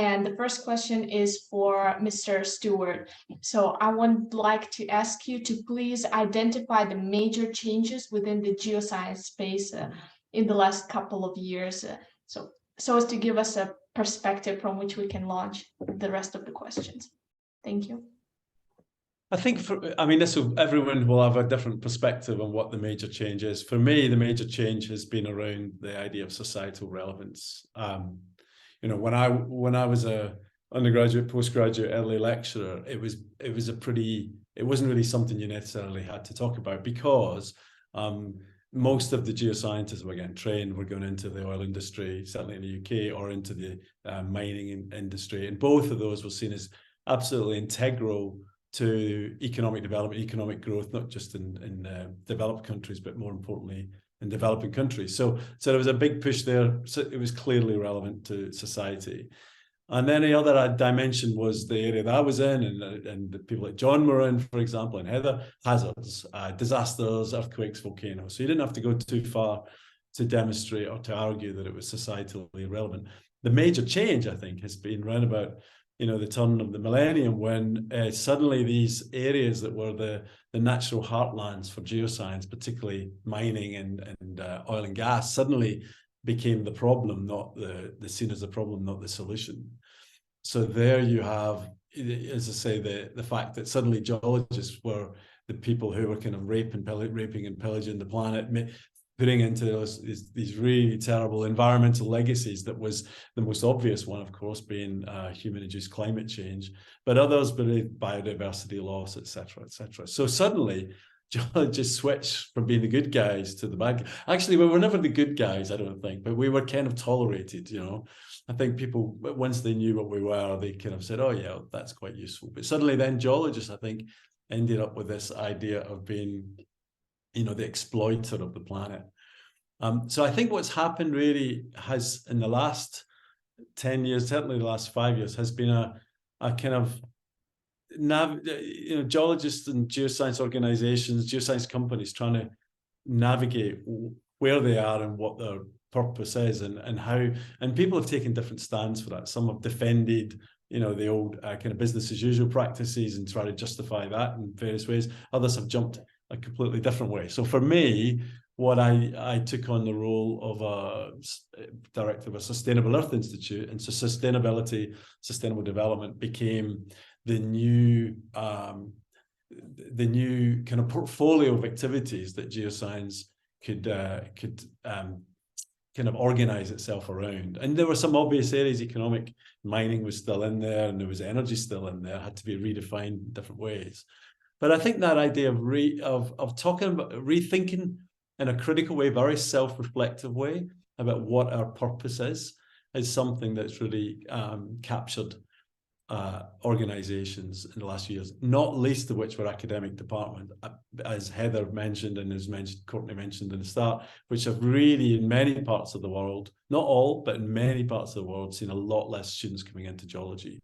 And the first question is for Mr. Stewart. So I would like to ask you to please identify the major changes within the geoscience space in the last couple of years, so as to give us a perspective from which we can launch the rest of the questions. Thank you. I think everyone will have a different perspective on what the major change is. For me, the major change has been around the idea of societal relevance. When I was a undergraduate, postgraduate, early lecturer, it wasn't really something you necessarily had to talk about, because most of the geoscientists were getting trained, were going into the oil industry, certainly in the UK, or into the mining industry. And both of those were seen as absolutely integral to economic development, economic growth, not just in developed countries, but more importantly in developing countries. So there was a big push there. So it was clearly relevant to society. And then the other dimension was the area that I was in, and the people like John were in, for example, and Heather, hazards, disasters, earthquakes, volcanoes. So you didn't have to go too far to demonstrate or to argue that it was societally relevant. The major change, I think, has been around about the turn of the millennium, when suddenly these areas that were the natural heartlands for geoscience, particularly mining and oil and gas, suddenly became the problem, not the seen as a problem, not the solution. So there you have, as I say, the fact that suddenly geologists were the people who were kind of raping and pillaging the planet, putting into these really terrible environmental legacies. That was the most obvious one, of course, being human-induced climate change, but others being biodiversity loss, etc., etc. So suddenly, geologists switched from being the good guys to the bad guys. Actually, we were never the good guys, I don't think, but we were kind of tolerated, I think people, once they knew what we were, they kind of said, oh yeah, that's quite useful. But suddenly then geologists, I think, ended up with this idea of being the exploiter of the planet. So I think what's happened really has, in the last 10 years, certainly the last 5 years, has been a kind of geologists and geoscience organizations, geoscience companies trying to navigate where they are and what their purpose is, and how, and people have taken different stands for that. Some have defended the old kind of business as usual practices and try to justify that in various ways. Others have jumped a completely different way. So for me, what I took on the role of a director of a Sustainable Earth Institute, and so sustainable development became the new kind of portfolio of activities that geoscience could kind of organize itself around. And there were some obvious areas. Economic mining was still in there, and there was energy still in there, had to be redefined in different ways. But I think that idea of talking about rethinking in a critical way, very self-reflective way, about what our purpose is something that's really captured organizations in the last few years, not least of which were academic departments, as Heather mentioned and as Courtney mentioned in the start, which have really, in many parts of the world, not all, but in many parts of the world, seen a lot less students coming into geology.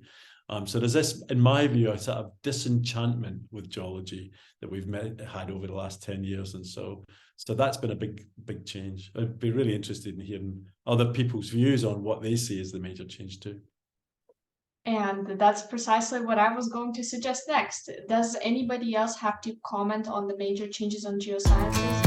So there's this, in my view, a sort of disenchantment with geology that we've had over the last 10 years. And so that's been a big change. I'd be really interested in hearing other people's views on what they see as the major change too. And that's precisely what I was going to suggest next. Does anybody else have to comment on the major changes on geosciences?